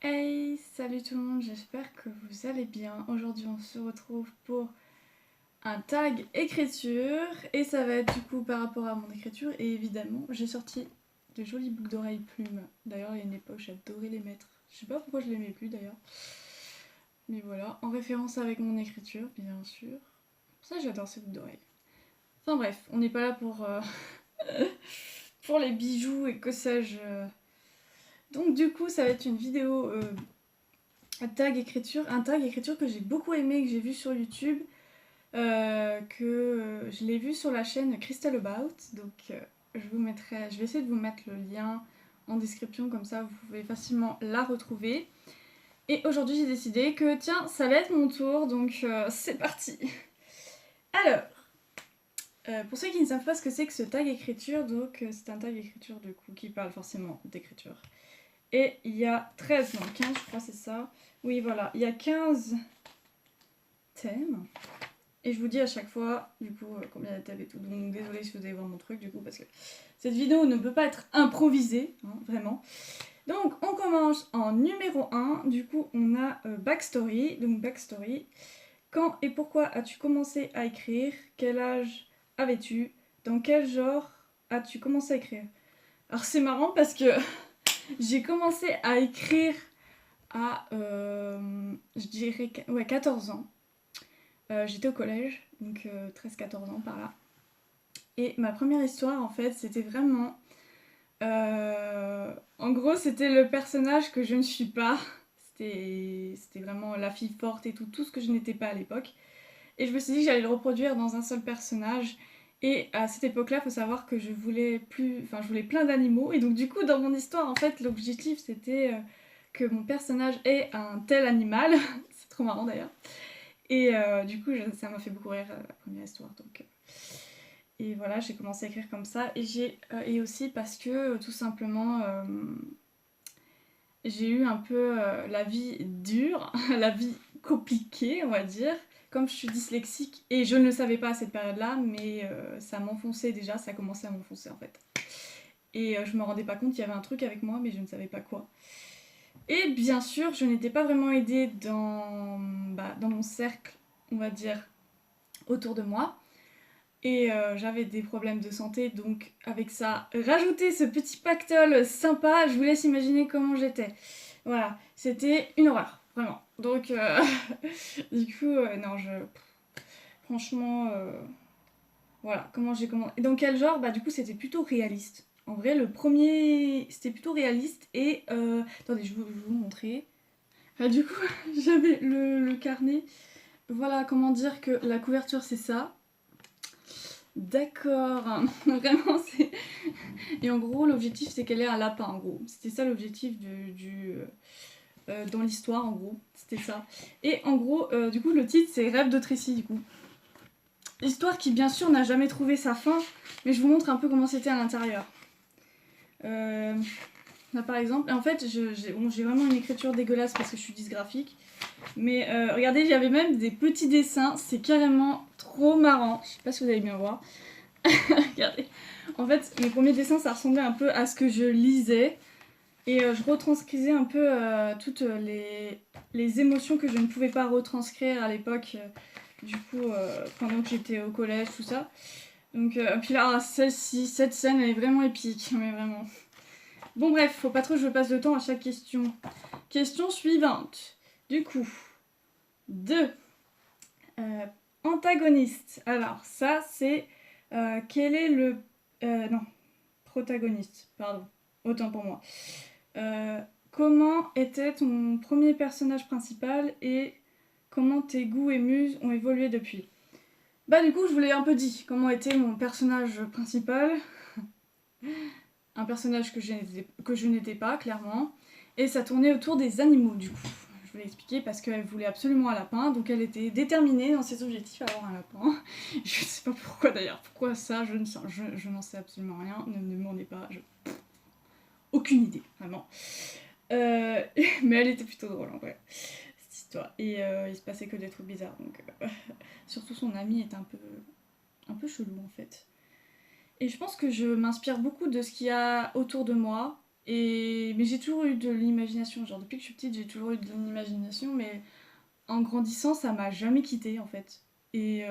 Hey, salut tout le monde, j'espère que vous allez bien. Aujourd'hui on se retrouve pour un tag écriture et ça va être du coup par rapport à mon écriture et évidemment j'ai sorti de jolies boucles d'oreilles plumes. D'ailleurs il y a une époque j'adorais les mettre, je sais pas pourquoi je les mets plus d'ailleurs. Mais voilà, en référence avec mon écriture bien sûr. Pour ça j'adore ces boucles d'oreilles. Enfin bref, on n'est pas là pour, pour les bijoux et que sais-je. Donc du coup ça va être une vidéo un tag écriture que j'ai beaucoup aimé, que j'ai vu sur YouTube, que je l'ai vu sur la chaîne Crystal About, donc je vais essayer de vous mettre le lien en description, comme ça vous pouvez facilement la retrouver. Et aujourd'hui j'ai décidé que tiens, ça va être mon tour, donc c'est parti. Alors, pour ceux qui ne savent pas ce que c'est que ce tag écriture, donc c'est un tag écriture du coup qui parle forcément d'écriture. Et il y a 13, non 15 je crois c'est ça. Oui voilà, il y a 15 thèmes. Et je vous dis à chaque fois, du coup, combien il y a de thèmes et tout. Donc désolé si vous allez voir mon truc, du coup, parce que cette vidéo ne peut pas être improvisée, hein, vraiment. Donc on commence en numéro 1, du coup on a Backstory. Donc Backstory, quand et pourquoi as-tu commencé à écrire? Quel âge avais-tu? Dans quel genre as-tu commencé à écrire? Alors c'est marrant parce que j'ai commencé à écrire à, je dirais, ouais, 14 ans. J'étais au collège, donc 13-14 ans par là. Et ma première histoire, en fait, c'était vraiment... en gros, c'était le personnage que je ne suis pas. C'était vraiment la fille forte et tout ce que je n'étais pas à l'époque. Et je me suis dit que j'allais le reproduire dans un seul personnage. Et à cette époque-là, il faut savoir que je voulais plein d'animaux. Et donc du coup, dans mon histoire, en fait, l'objectif, c'était que mon personnage ait un tel animal. C'est trop marrant d'ailleurs. Et du coup, ça m'a fait beaucoup rire la première histoire. Donc, et voilà, j'ai commencé à écrire comme ça. Et aussi parce que tout simplement, j'ai eu un peu la vie dure, la vie compliquée, on va dire. Comme je suis dyslexique, et je ne le savais pas à cette période-là, mais ça m'enfonçait déjà, ça commençait à m'enfoncer en fait. Et je me rendais pas compte qu'il y avait un truc avec moi, mais je ne savais pas quoi. Et bien sûr, je n'étais pas vraiment aidée dans mon cercle, on va dire, autour de moi. Et j'avais des problèmes de santé, donc avec ça, rajouter ce petit pactole sympa, je vous laisse imaginer comment j'étais. Voilà, c'était une horreur, vraiment. Donc, du coup, non, franchement, voilà, comment j'ai commencé. Et dans quel genre? Bah, du coup, c'était plutôt réaliste. En vrai, le premier, c'était plutôt réaliste et... attendez, je vais vous montrer. Du coup, j'avais le carnet. Voilà, comment dire que la couverture, c'est ça. D'accord, vraiment c'est... Et en gros l'objectif c'est qu'elle ait un lapin en gros. C'était ça l'objectif dans l'histoire en gros, c'était ça. Et en gros du coup le titre c'est Rêve de Tracy du coup. Histoire qui bien sûr n'a jamais trouvé sa fin, mais je vous montre un peu comment c'était à l'intérieur. Là par exemple, et en fait j'ai vraiment une écriture dégueulasse parce que je suis dysgraphique. Mais regardez, il y avait même des petits dessins, c'est carrément trop marrant. Je sais pas si vous allez bien voir. Regardez. En fait, mes premiers dessins, ça ressemblait un peu à ce que je lisais. Et je retranscrivais un peu toutes les émotions que je ne pouvais pas retranscrire à l'époque. Du coup, pendant que j'étais au collège, tout ça. Donc, puis là, celle-ci, cette scène, elle est vraiment épique. Mais vraiment. Bon, bref, faut pas trop que je passe le temps à chaque question. Question suivante. Du coup, 2. Antagoniste. Alors, ça, c'est... quel est le... non, protagoniste, pardon. Autant pour moi. Comment était ton premier personnage principal et comment tes goûts et muses ont évolué depuis? Bah du coup, je vous l'ai un peu dit. Comment était mon personnage principal? Un personnage que je n'étais pas, clairement. Et ça tournait autour des animaux, du coup. Je vous l'ai expliqué parce qu'elle voulait absolument un lapin, donc elle était déterminée dans ses objectifs à avoir un lapin. Je sais pas pourquoi d'ailleurs, pourquoi ça, je n'en sais absolument rien, ne me demandez pas, aucune idée, vraiment. Mais elle était plutôt drôle en vrai, cette histoire. Et il se passait que des trucs bizarres, donc surtout son ami est un peu chelou en fait. et je pense que je m'inspire beaucoup de ce qu'il y a autour de moi. Mais j'ai toujours eu de l'imagination, genre depuis que je suis petite j'ai toujours eu de l'imagination, mais en grandissant ça m'a jamais quitté en fait. Et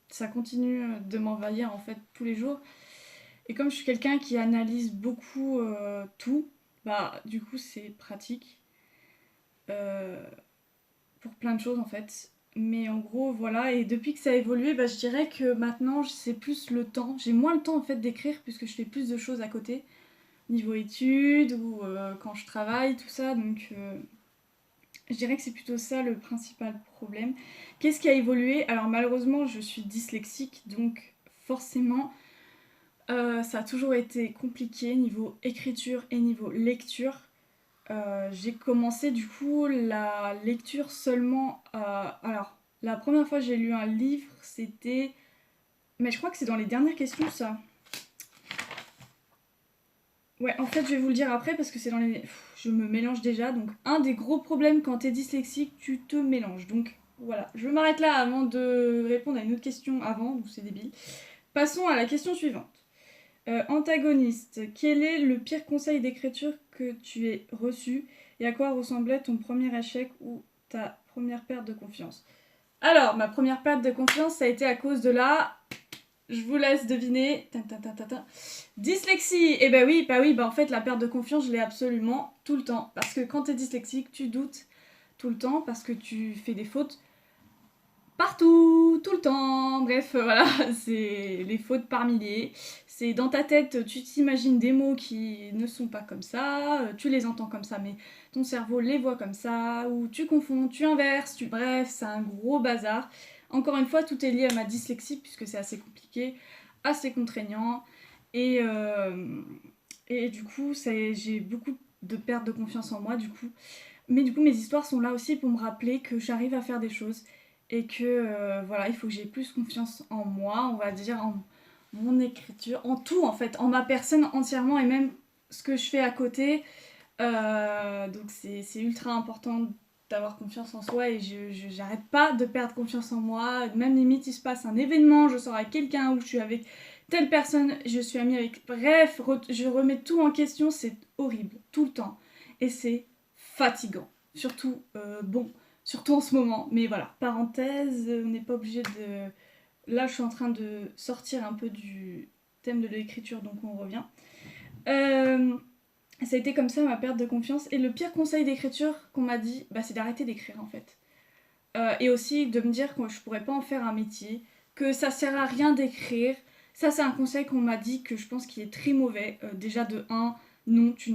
ça continue de m'envahir en fait tous les jours. Et comme je suis quelqu'un qui analyse beaucoup tout, bah du coup c'est pratique euh, pour plein de choses en fait. Mais en gros voilà, et depuis que ça a évolué, bah, je dirais que maintenant c'est plus le temps. J'ai moins le temps en fait d'écrire puisque je fais plus de choses à côté, niveau études ou quand je travaille, tout ça. Donc je dirais que c'est plutôt ça le principal problème. Qu'est-ce qui a évolué? Alors malheureusement je suis dyslexique, donc forcément ça a toujours été compliqué niveau écriture et niveau lecture. J'ai commencé du coup la lecture seulement. Alors, la première fois que j'ai lu un livre, c'était. Mais je crois que c'est dans les dernières questions, ça. Ouais, en fait, je vais vous le dire après parce que c'est dans les. Je me mélange déjà. Donc, un des gros problèmes quand t'es dyslexique, tu te mélanges. Donc, voilà. Je m'arrête là avant de répondre à une autre question avant, donc c'est débile. Passons à la question suivante. Antagoniste, quel est le pire conseil d'écriture que tu aies reçu et à quoi ressemblait ton premier échec ou ta première perte de confiance? Alors, ma première perte de confiance, ça a été à cause de la... Je vous laisse deviner. Dyslexie. Eh ben oui, bah en fait, la perte de confiance, je l'ai absolument tout le temps. Parce que quand t'es dyslexique, tu doutes tout le temps parce que tu fais des fautes partout, tout le temps. Bref, voilà, c'est les fautes par milliers. C'est dans ta tête, tu t'imagines des mots qui ne sont pas comme ça, tu les entends comme ça, mais ton cerveau les voit comme ça, ou tu confonds, tu inverses, bref, c'est un gros bazar. Encore une fois, tout est lié à ma dyslexie, puisque c'est assez compliqué, assez contraignant, et, euh, et du coup, j'ai beaucoup de perte de confiance en moi, du coup. Mais du coup, mes histoires sont là aussi pour me rappeler que j'arrive à faire des choses et que voilà, il faut que j'ai plus confiance en moi, on va dire, en mon écriture, en tout en fait, en ma personne entièrement et même ce que je fais à côté. Donc c'est ultra important d'avoir confiance en soi et j'arrête pas de perdre confiance en moi. Même limite, il se passe un événement, je sors avec quelqu'un ou je suis avec telle personne, je suis amie avec... Bref, je remets tout en question, c'est horrible, tout le temps. Et c'est fatigant. Surtout, surtout en ce moment. Mais voilà, parenthèse, on n'est pas obligé de... Là, je suis en train de sortir un peu du thème de l'écriture, donc on revient. Ça a été comme ça ma perte de confiance. Et le pire conseil d'écriture qu'on m'a dit, bah, c'est d'arrêter d'écrire en fait. Et aussi de me dire que je pourrais pas en faire un métier, que ça sert à rien d'écrire. Ça, c'est un conseil qu'on m'a dit que je pense qu'il est très mauvais. Déjà, de un, non, tu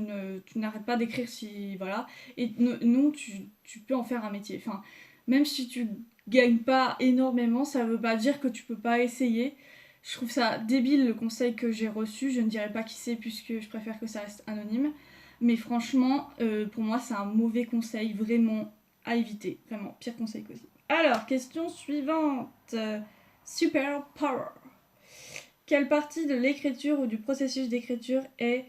n'arrêtes pas d'écrire si. Voilà. Et non, tu peux en faire un métier. Enfin, même si tu gagnes pas énormément, ça veut pas dire que tu peux pas essayer. Je trouve ça débile le conseil que j'ai reçu. Je ne dirais pas qui c'est puisque je préfère que ça reste anonyme. Mais franchement, pour moi, c'est un mauvais conseil, vraiment à éviter. Vraiment, pire conseil possible. Alors, question suivante. Super power. Quelle partie de l'écriture ou du processus d'écriture est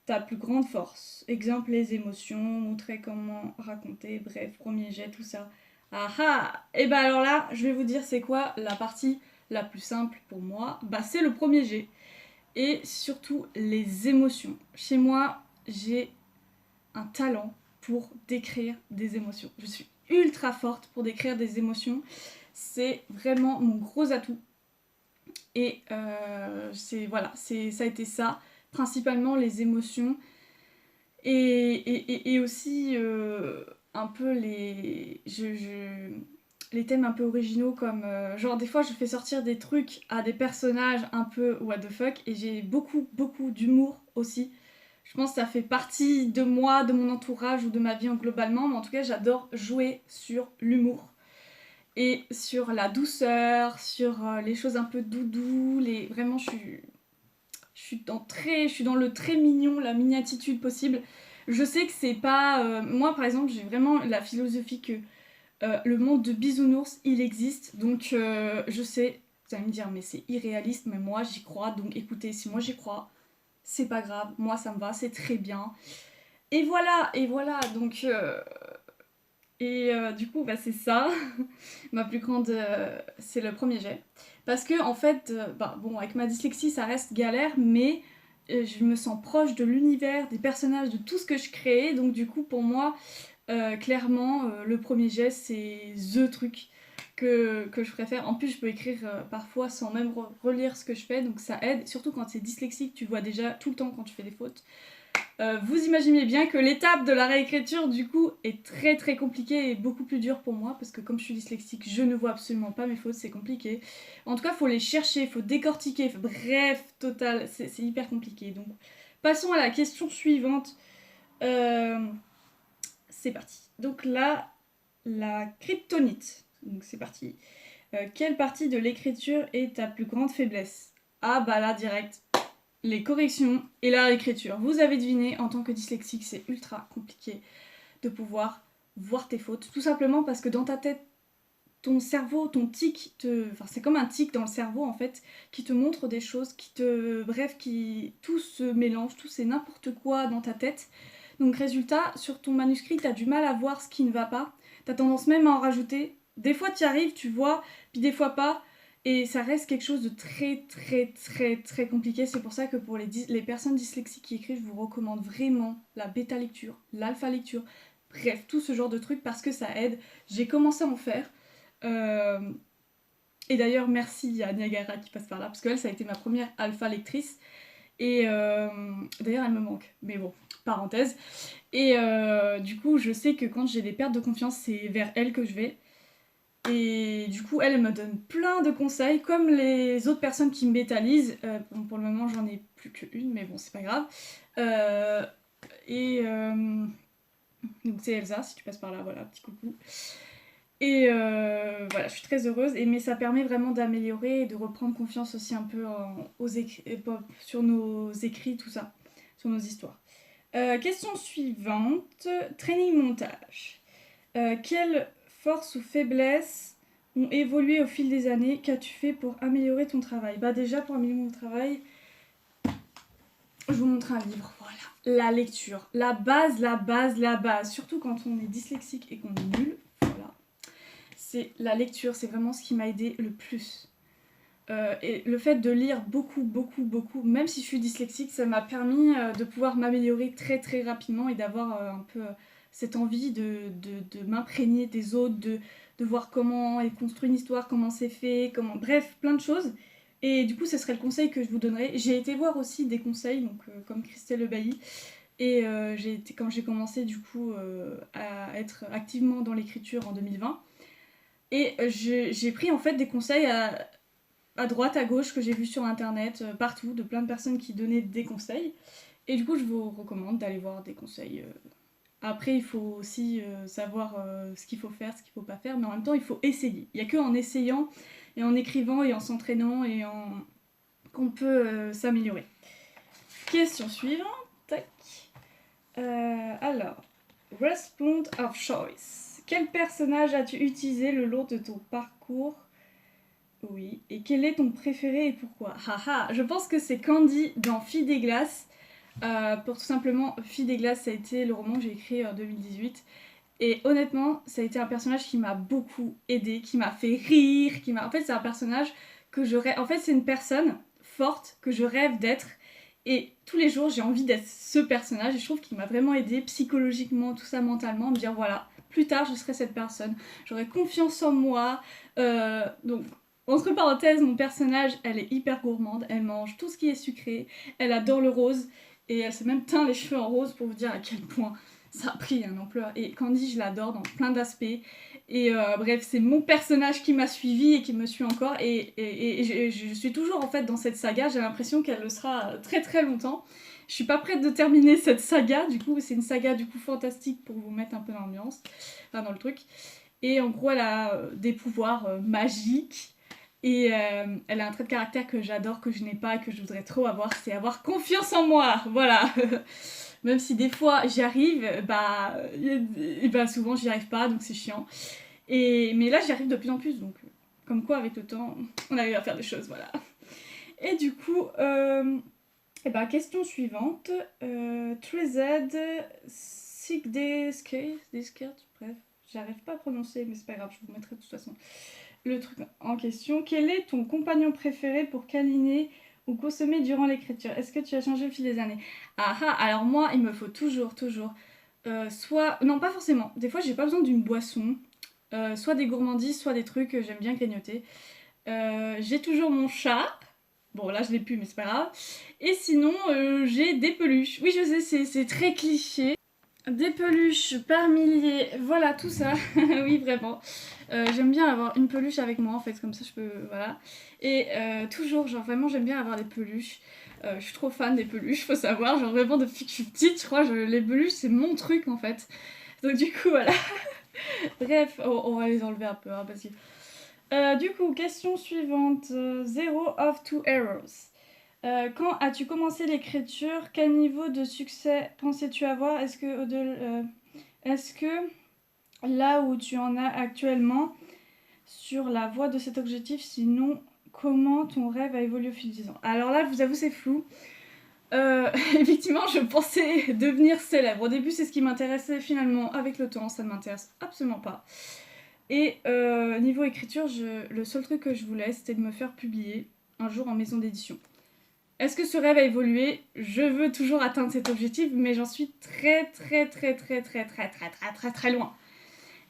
ta plus grande force? Exemple, les émotions, montrer comment raconter, bref, premier jet, tout ça. Ah ah. Et bah alors là, je vais vous dire c'est quoi la partie la plus simple pour moi. Bah c'est le premier jet. Et surtout les émotions. Chez moi, j'ai un talent pour décrire des émotions. Je suis ultra forte pour décrire des émotions. C'est vraiment mon gros atout. Et voilà, ça a été ça, principalement les émotions. Et aussi un peu les thèmes un peu originaux comme genre des fois je fais sortir des trucs à des personnages un peu what the fuck et j'ai beaucoup d'humour aussi. Je pense que ça fait partie de moi, de mon entourage ou de ma vie en globalement, mais en tout cas j'adore jouer sur l'humour et sur la douceur, sur les choses un peu doudou, vraiment je suis dans le très mignon, la mini-attitude possible. Je sais que c'est pas... moi, par exemple, j'ai vraiment la philosophie que le monde de bisounours, il existe. Donc, je sais, vous allez me dire, mais c'est irréaliste, mais moi, j'y crois. Donc, écoutez, si moi, j'y crois, c'est pas grave. Moi, ça me va, c'est très bien. Et voilà. Donc, Et du coup, bah, c'est ça. Ma plus grande, c'est le premier jet. Parce que, en fait, bah, bon, avec ma dyslexie, ça reste galère, mais je me sens proche de l'univers, des personnages, de tout ce que je crée. Donc, du coup, pour moi, clairement, le premier jet, c'est THE truc que je préfère. En plus, je peux écrire parfois sans même relire ce que je fais, donc ça aide. Surtout quand c'est dyslexique, tu vois déjà tout le temps quand tu fais des fautes. Vous imaginez bien que l'étape de la réécriture, du coup, est très très compliquée et beaucoup plus dure pour moi, parce que comme je suis dyslexique, je ne vois absolument pas mes fautes, c'est compliqué. En tout cas, faut les chercher, faut décortiquer, bref, total, c'est hyper compliqué. Donc, passons à la question suivante. C'est parti. Donc là, la kryptonite. Donc c'est parti. Quelle partie de l'écriture est ta plus grande faiblesse? Ah bah là, direct, les corrections et la réécriture. Vous avez deviné, en tant que dyslexique, c'est ultra compliqué de pouvoir voir tes fautes. Tout simplement parce que dans ta tête, ton cerveau, ton tic, enfin, c'est comme un tic dans le cerveau en fait, qui te montre des choses, bref, tout se mélange, tout c'est n'importe quoi dans ta tête. Donc résultat, sur ton manuscrit, t'as du mal à voir ce qui ne va pas. T'as tendance même à en rajouter. Des fois tu y arrives, tu vois, puis des fois pas. Et ça reste quelque chose de très très très très compliqué. C'est pour ça que pour les personnes dyslexiques qui écrivent, je vous recommande vraiment la bêta lecture, l'alpha lecture, bref, tout ce genre de trucs parce que ça aide. J'ai commencé à en faire. Euh, et d'ailleurs, merci à Niagara qui passe par là, parce qu'elle, ça a été ma première alpha lectrice. Et d'ailleurs, elle me manque. Mais bon, parenthèse. Et du coup, je sais que quand j'ai des pertes de confiance, c'est vers elle que je vais. Et du coup, elle me donne plein de conseils, comme les autres personnes qui me bétalisent. Bon, pour le moment, j'en ai plus qu'une, mais bon, c'est pas grave. Euh, et donc, c'est Elsa, si tu passes par là, voilà, petit coucou. Et voilà, je suis très heureuse. Mais ça permet vraiment d'améliorer et de reprendre confiance aussi un peu sur nos écrits, tout ça, sur nos histoires. Question suivante. Training montage. Quelles forces ou faiblesses ont évolué au fil des années? Qu'as-tu fait pour améliorer ton travail? Bah déjà, pour améliorer mon travail, je vous montre un livre, voilà. La lecture. La base, la base, la base. Surtout quand on est dyslexique et qu'on est nul. Voilà. C'est la lecture, c'est vraiment ce qui m'a aidé le plus. Et le fait de lire beaucoup, beaucoup, beaucoup, même si je suis dyslexique, ça m'a permis de pouvoir m'améliorer très très rapidement et d'avoir un peu cette envie de m'imprégner des autres, de voir comment est construite une histoire, comment c'est fait, bref, plein de choses. Et du coup, ce serait le conseil que je vous donnerais. J'ai été voir aussi des conseils, donc comme Christelle Lebailly, et quand j'ai commencé du coup à être activement dans l'écriture en 2020. Et j'ai pris en fait des conseils à droite, à gauche, que j'ai vu sur internet, partout, de plein de personnes qui donnaient des conseils. Et du coup, je vous recommande d'aller voir des conseils. Après, il faut aussi savoir ce qu'il faut faire, ce qu'il faut pas faire, mais en même temps, il faut essayer. Il n'y a que en essayant et en écrivant et en s'entraînant qu'on peut s'améliorer. Question suivante. Tac. Alors, respond of choice. Quel personnage as-tu utilisé le long de ton parcours? Oui. Et quel est ton préféré et pourquoi? Haha, je pense que c'est Candy dans Fille des Glaces. Pour tout simplement, Fille des Glaces, ça a été le roman que j'ai écrit en 2018. Et honnêtement, ça a été un personnage qui m'a beaucoup aidé, qui m'a fait rire, En fait, c'est un personnage que je rêve... En fait, c'est une personne forte que je rêve d'être. Et tous les jours, j'ai envie d'être ce personnage. Et je trouve qu'il m'a vraiment aidé psychologiquement, tout ça, mentalement, me dire voilà, plus tard, je serai cette personne. J'aurai confiance en moi. Donc, entre parenthèses, mon personnage, elle est hyper gourmande. Elle mange tout ce qui est sucré. Elle adore le rose. Et elle s'est même teint les cheveux en rose pour vous dire à quel point ça a pris un ampleur. Et Candy, je l'adore dans plein d'aspects. Et bref, c'est mon personnage qui m'a suivi et qui me suit encore. Et je suis toujours en fait dans cette saga. J'ai l'impression qu'elle le sera très très longtemps. Je suis pas prête de terminer cette saga. Du coup, c'est une saga du coup fantastique pour vous mettre un peu d'ambiance, enfin dans le truc. Et en gros, elle a des pouvoirs magiques. Et elle a un trait de caractère que j'adore, que je n'ai pas et que je voudrais trop avoir, c'est avoir confiance en moi. Voilà. Même si des fois j'y arrive, bah souvent j'y arrive pas, donc c'est chiant. Mais là j'y arrive de plus en plus, donc comme quoi avec le temps, on arrive à faire des choses, voilà. Et du coup, question suivante. 3Z, Sick des Skate, bref, j'arrive pas à prononcer, mais c'est pas grave, je vous mettrai de toute façon le truc en question. Quel est ton compagnon préféré pour câliner ou consommer durant l'écriture? Est-ce que tu as changé au fil des années? Ah ah, alors moi, il me faut toujours, soit... Non, pas forcément. Des fois, j'ai pas besoin d'une boisson. Soit des gourmandises, soit des trucs que j'aime bien grignoter. J'ai toujours mon chat. Bon, là, je l'ai plus, mais c'est pas grave. Et sinon, j'ai des peluches. Oui, je sais, c'est très cliché. Des peluches par milliers, voilà, tout ça. Oui, vraiment. J'aime bien avoir une peluche avec moi, en fait, comme ça, je peux... Voilà. Et toujours, genre, vraiment, j'aime bien avoir des peluches. Je suis trop fan des peluches, faut savoir. Genre, vraiment, depuis que je suis petite, je crois, les peluches, c'est mon truc, en fait. Donc, du coup, voilà. Bref, on va les enlever un peu, hein, parce que... du coup, question suivante. Zero of two errors. Quand as-tu commencé l'écriture? Quel niveau de succès pensais-tu avoir? Est-ce que là où tu en as actuellement, sur la voie de cet objectif, sinon comment ton rêve a évolué au fil des ans? Alors là, je vous avoue, c'est flou. Effectivement, je pensais devenir célèbre. Au début, c'est ce qui m'intéressait. Finalement, avec le temps, ça ne m'intéresse absolument pas. Et niveau écriture, le seul truc que je voulais, c'était de me faire publier un jour en maison d'édition. Est-ce que ce rêve a évolué? Je veux toujours atteindre cet objectif, mais j'en suis très loin.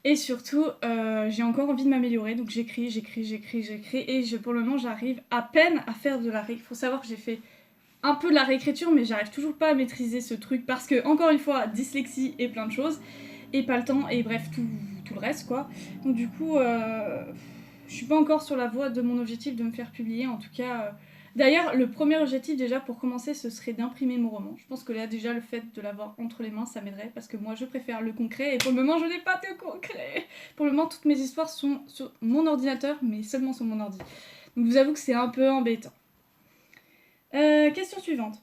Et surtout, j'ai encore envie de m'améliorer, donc j'écris, et pour le moment, j'arrive à peine à faire de la réécriture. Il faut savoir que j'ai fait un peu de la réécriture, mais j'arrive toujours pas à maîtriser ce truc, parce que, encore une fois, dyslexie et plein de choses, et pas le temps, et bref, tout le reste, quoi. Donc du coup, je suis pas encore sur la voie de mon objectif de me faire publier, en tout cas... D'ailleurs, le premier objectif déjà pour commencer, ce serait d'imprimer mon roman. Je pense que là déjà le fait de l'avoir entre les mains, ça m'aiderait parce que moi je préfère le concret et pour le moment je n'ai pas de concret. Pour le moment toutes mes histoires sont sur mon ordinateur, mais seulement sur mon ordi. Donc je vous avoue que c'est un peu embêtant. Question suivante.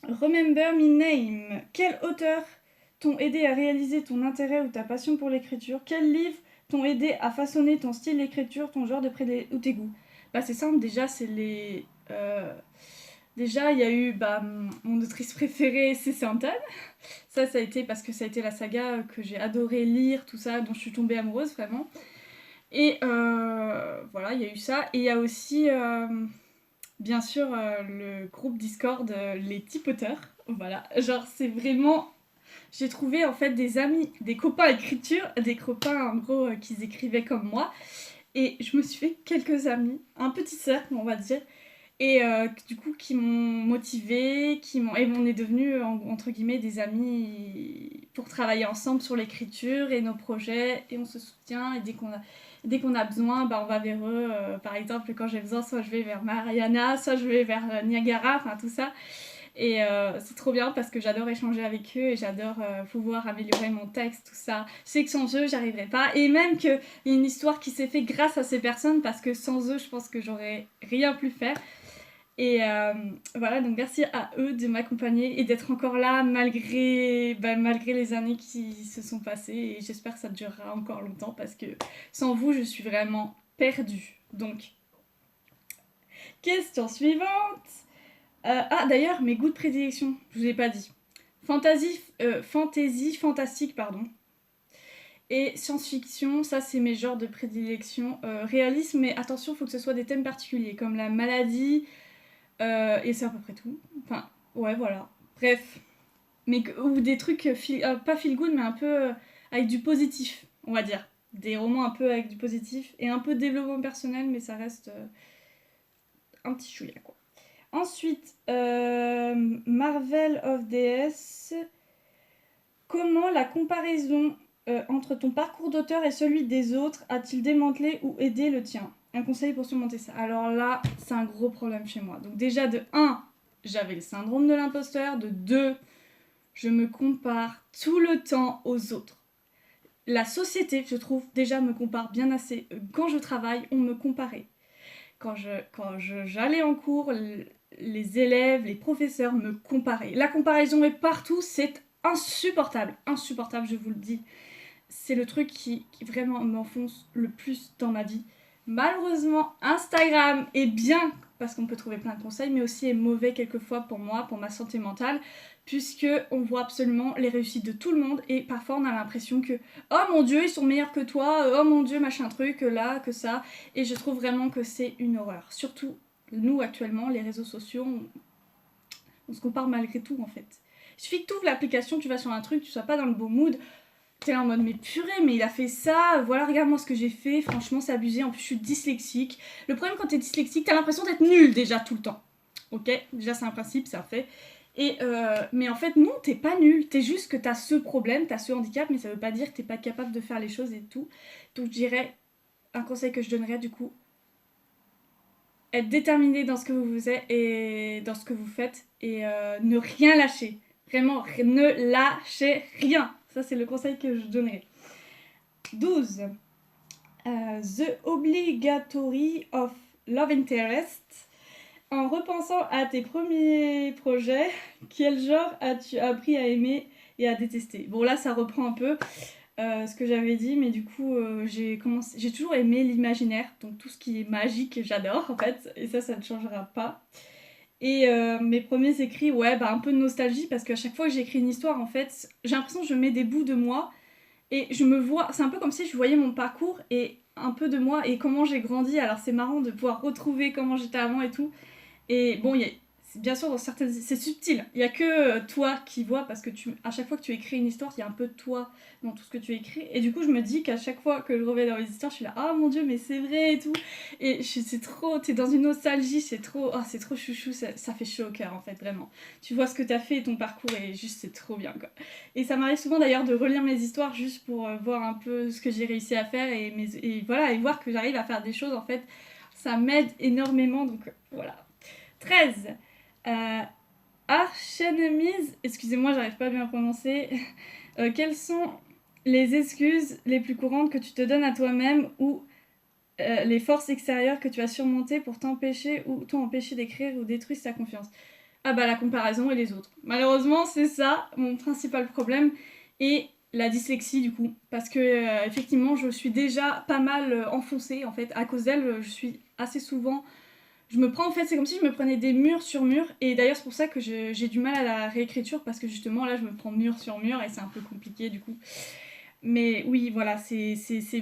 Remember me name. Quels auteurs t'ont aidé à réaliser ton intérêt ou ta passion pour l'écriture? Quels livres t'ont aidé à façonner ton style d'écriture, ton genre de ou tes goûts? Bah c'est simple, déjà c'est les... Déjà, il y a eu mon autrice préférée, c'est Sainte Anne. Ça a été parce que ça a été la saga que j'ai adoré lire, tout ça, dont je suis tombée amoureuse vraiment. Et voilà, il y a eu ça. Et il y a aussi, bien sûr, le groupe Discord, les tipoteurs. Voilà, genre c'est vraiment... J'ai trouvé en fait des amis, des copains écriture, des copains en gros qui écrivaient comme moi. Et je me suis fait quelques amis, un petit cercle on va dire. Et du coup qui m'ont motivée, et on est devenus entre guillemets des amis pour travailler ensemble sur l'écriture et nos projets et on se soutient et dès qu'on a besoin on va vers eux, par exemple quand j'ai besoin soit je vais vers Mariana, soit je vais vers Niagara, enfin tout ça et c'est trop bien parce que j'adore échanger avec eux et j'adore pouvoir améliorer mon texte, tout ça. Je sais que sans eux j'arriverai pas et même qu'il y a une histoire qui s'est faite grâce à ces personnes parce que sans eux je pense que j'aurais rien pu faire. Et voilà, donc merci à eux de m'accompagner et d'être encore là malgré les années qui se sont passées. Et j'espère que ça durera encore longtemps parce que sans vous, je suis vraiment perdue. Donc, question suivante. D'ailleurs, mes goûts de prédilection, je vous ai pas dit. Fantasy, fantastique, pardon. Et science-fiction, ça c'est mes genres de prédilection. Réalisme, mais attention, il faut que ce soit des thèmes particuliers, comme la maladie... et c'est à peu près tout. Enfin, ouais, voilà. Bref. Ou des trucs pas feel good, mais un peu avec du positif, on va dire. Des romans un peu avec du positif et un peu de développement personnel, mais ça reste un petit chouïa, quoi. Ensuite, Marvel of DS. Comment la comparaison entre ton parcours d'auteur et celui des autres a-t-il démantelé ou aidé le tien? Un conseil pour surmonter ça. Alors là, c'est un gros problème chez moi. Donc déjà, de 1, j'avais le syndrome de l'imposteur. De 2, je me compare tout le temps aux autres. La société, je trouve, déjà me compare bien assez. Quand je travaille, on me comparait. Quand j'allais en cours, les élèves, les professeurs me comparaient. La comparaison est partout, c'est insupportable. Insupportable, je vous le dis. C'est le truc qui vraiment m'enfonce le plus dans ma vie. Malheureusement, Instagram est bien parce qu'on peut trouver plein de conseils, mais aussi est mauvais quelquefois pour moi, pour ma santé mentale, puisque on voit absolument les réussites de tout le monde et parfois on a l'impression que oh mon dieu ils sont meilleurs que toi, oh mon dieu machin truc, là, que ça, et je trouve vraiment que c'est une horreur. Surtout nous actuellement, les réseaux sociaux, on se compare malgré tout en fait. Il suffit que tu ouvres l'application, tu vas sur un truc, tu sois pas dans le bon mood, t'es là en mode mais purée, mais il a fait ça, voilà regarde-moi ce que j'ai fait, franchement c'est abusé, en plus je suis dyslexique. Le problème quand t'es dyslexique, t'as l'impression d'être nul déjà tout le temps. Ok, déjà c'est un principe, c'est un fait. Et mais en fait non, t'es pas nul, t'es juste que t'as ce problème, t'as ce handicap, mais ça veut pas dire que t'es pas capable de faire les choses et tout. Donc je dirais, un conseil que je donnerais du coup, être déterminé dans ce que vous êtes et dans ce que vous faites et ne rien lâcher. Vraiment, ne lâchez rien. Ça, c'est le conseil que je donnerais. 12. The obligatory of love interest. En repensant à tes premiers projets, quel genre as-tu appris à aimer et à détester? Bon, là, ça reprend un peu ce que j'avais dit, mais du coup, j'ai toujours aimé l'imaginaire, donc tout ce qui est magique, j'adore en fait, et ça ne changera pas. Et mes premiers écrits, ouais, bah un peu de nostalgie, parce qu'à chaque fois que j'écris une histoire, en fait, j'ai l'impression que je mets des bouts de moi, et je me vois, c'est un peu comme si je voyais mon parcours, et un peu de moi, et comment j'ai grandi, alors c'est marrant de pouvoir retrouver comment j'étais avant et tout. Et bon, bien sûr, dans certaines, c'est subtil. Il n'y a que toi qui vois, parce que à chaque fois que tu écris une histoire, il y a un peu de toi dans tout ce que tu écris. Et du coup, je me dis qu'à chaque fois que je reviens dans les histoires, je suis là, ah mon dieu, mais c'est vrai et tout. Et c'est trop, t'es dans une nostalgie, c'est trop chouchou, ça fait chaud au cœur en fait, vraiment. Tu vois ce que t'as fait et ton parcours, et juste c'est trop bien quoi. Et ça m'arrive souvent d'ailleurs de relire mes histoires juste pour voir un peu ce que j'ai réussi à faire, et voilà, et voir que j'arrive à faire des choses en fait. Ça m'aide énormément, donc voilà. 13. Archenemise, excusez-moi, j'arrive pas à bien prononcer. Quelles sont les excuses les plus courantes que tu te donnes à toi-même ou les forces extérieures que tu as surmontées pour t'empêcher ou t'ont empêché d'écrire ou détruire ta confiance? Ah bah la comparaison et les autres. Malheureusement, c'est ça mon principal problème, et la dyslexie du coup, parce que effectivement, je suis déjà pas mal enfoncée en fait à cause d'elle. Je suis assez souvent, je me prends en fait, c'est comme si je me prenais des murs sur murs, et d'ailleurs c'est pour ça que j'ai du mal à la réécriture, parce que justement là je me prends mur sur mur et c'est un peu compliqué du coup. Mais oui, voilà,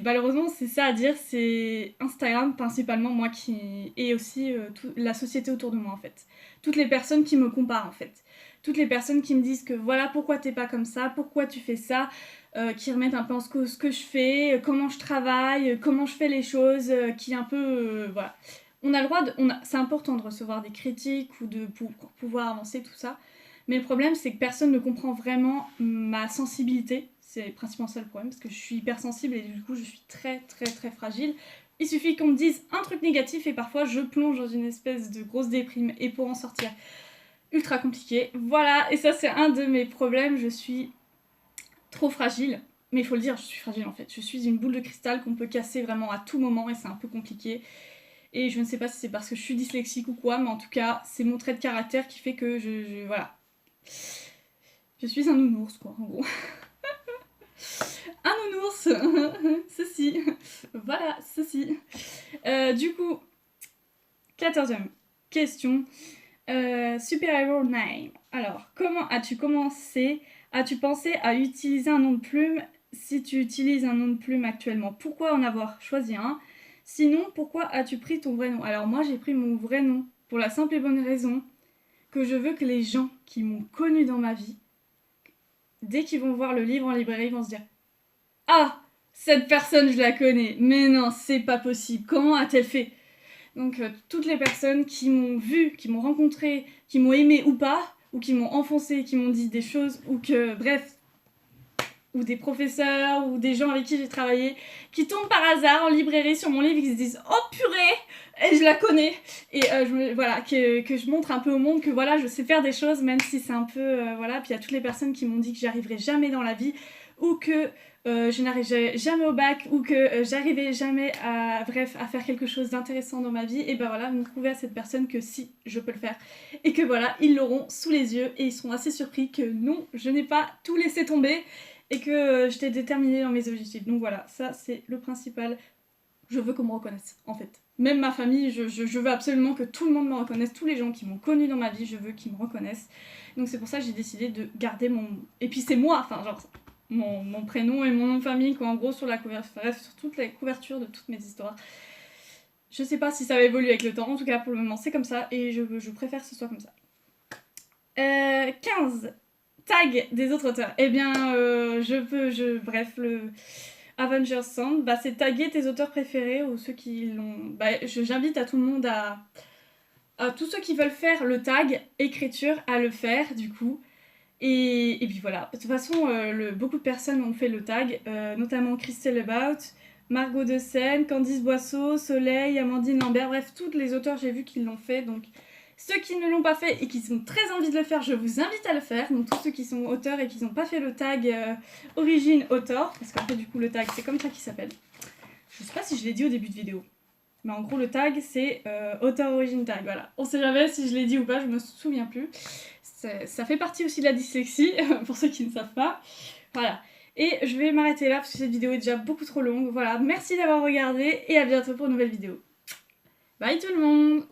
malheureusement c'est ça à dire, c'est Instagram principalement, moi qui, et aussi la société autour de moi en fait. Toutes les personnes qui me comparent en fait. Toutes les personnes qui me disent que voilà pourquoi t'es pas comme ça, pourquoi tu fais ça, qui remettent un peu en ce que je fais, comment je travaille, comment je fais les choses, qui un peu, voilà. On a le droit, c'est important de recevoir des critiques ou pour pouvoir avancer, tout ça. Mais le problème, c'est que personne ne comprend vraiment ma sensibilité. C'est principalement ça le problème, parce que je suis hypersensible et du coup, je suis très, très, très fragile. Il suffit qu'on me dise un truc négatif et parfois, je plonge dans une espèce de grosse déprime. Et pour en sortir, ultra compliqué. Voilà, et ça, c'est un de mes problèmes. Je suis trop fragile. Mais il faut le dire, je suis fragile en fait. Je suis une boule de cristal qu'on peut casser vraiment à tout moment et c'est un peu compliqué. Et je ne sais pas si c'est parce que je suis dyslexique ou quoi, mais en tout cas, c'est mon trait de caractère qui fait que voilà. Je suis un nounours, quoi, en gros. Un nounours. Ceci. Voilà, ceci. Du coup, 14e question. Super-héros name. Alors, comment as-tu commencé? As-tu pensé à utiliser un nom de plume? Si tu utilises un nom de plume actuellement, pourquoi en avoir choisi un? Sinon, pourquoi as-tu pris ton vrai nom? Alors moi, j'ai pris mon vrai nom pour la simple et bonne raison que je veux que les gens qui m'ont connu dans ma vie, dès qu'ils vont voir le livre en librairie, ils vont se dire « Ah, cette personne, je la connais. Mais non, c'est pas possible. Comment a-t-elle fait ?» Donc toutes les personnes qui m'ont vu, qui m'ont rencontré, qui m'ont aimé ou pas, ou qui m'ont enfoncé, qui m'ont dit des choses, ou que, bref, ou des professeurs, ou des gens avec qui j'ai travaillé, qui tombent par hasard en librairie sur mon livre et qui se disent « Oh purée !» Et je la connais. Et voilà, que je montre un peu au monde que voilà, je sais faire des choses, même si c'est un peu... voilà, puis il y a toutes les personnes qui m'ont dit que j'y arriverais jamais dans la vie, ou que je n'arriverai jamais au bac, ou que j'arrivais jamais à faire quelque chose d'intéressant dans ma vie, et ben voilà, vous prouvez à cette personne que si, je peux le faire. Et que voilà, ils l'auront sous les yeux, et ils seront assez surpris que non, je n'ai pas tout laissé tomber, et que j'étais déterminée dans mes objectifs. Donc voilà, ça c'est le principal je veux qu'on me reconnaisse, en fait. Même ma famille, je veux absolument que tout le monde me reconnaisse, tous les gens qui m'ont connue dans ma vie, je veux qu'ils me reconnaissent. Donc c'est pour ça que j'ai décidé de garder mon... Et puis c'est moi, enfin genre, mon prénom et mon nom de famille, quoi, en gros, sur la couverture, bref, sur toutes les couvertures de toutes mes histoires. Je sais pas si ça va évoluer avec le temps, en tout cas pour le moment c'est comme ça, et je préfère que ce soit comme ça. 15. Tag des autres auteurs. Eh bien, bref, le Avengers Sound, bah, c'est taguer tes auteurs préférés ou ceux qui l'ont... Bah, j'invite à tout le monde à tous ceux qui veulent faire le tag écriture à le faire, du coup. Et puis voilà. De toute façon, beaucoup de personnes ont fait le tag, notamment Christelle About, Margot de Seine, Candice Boisseau, Soleil, Amandine Lambert, bref, tous les auteurs j'ai vu qui l'ont fait, donc ceux qui ne l'ont pas fait et qui ont très envie de le faire, je vous invite à le faire, donc tous ceux qui sont auteurs et qui n'ont pas fait le tag origine auteur, parce qu'en fait du coup le tag c'est comme ça qu'il s'appelle. Je sais pas si je l'ai dit au début de vidéo, mais en gros le tag c'est auteur origine tag, voilà. On sait jamais si je l'ai dit ou pas, je me souviens plus. Ça fait partie aussi de la dyslexie, pour ceux qui ne savent pas. Voilà. Et je vais m'arrêter là parce que cette vidéo est déjà beaucoup trop longue. Voilà, merci d'avoir regardé et à bientôt pour une nouvelle vidéo. Bye tout le monde!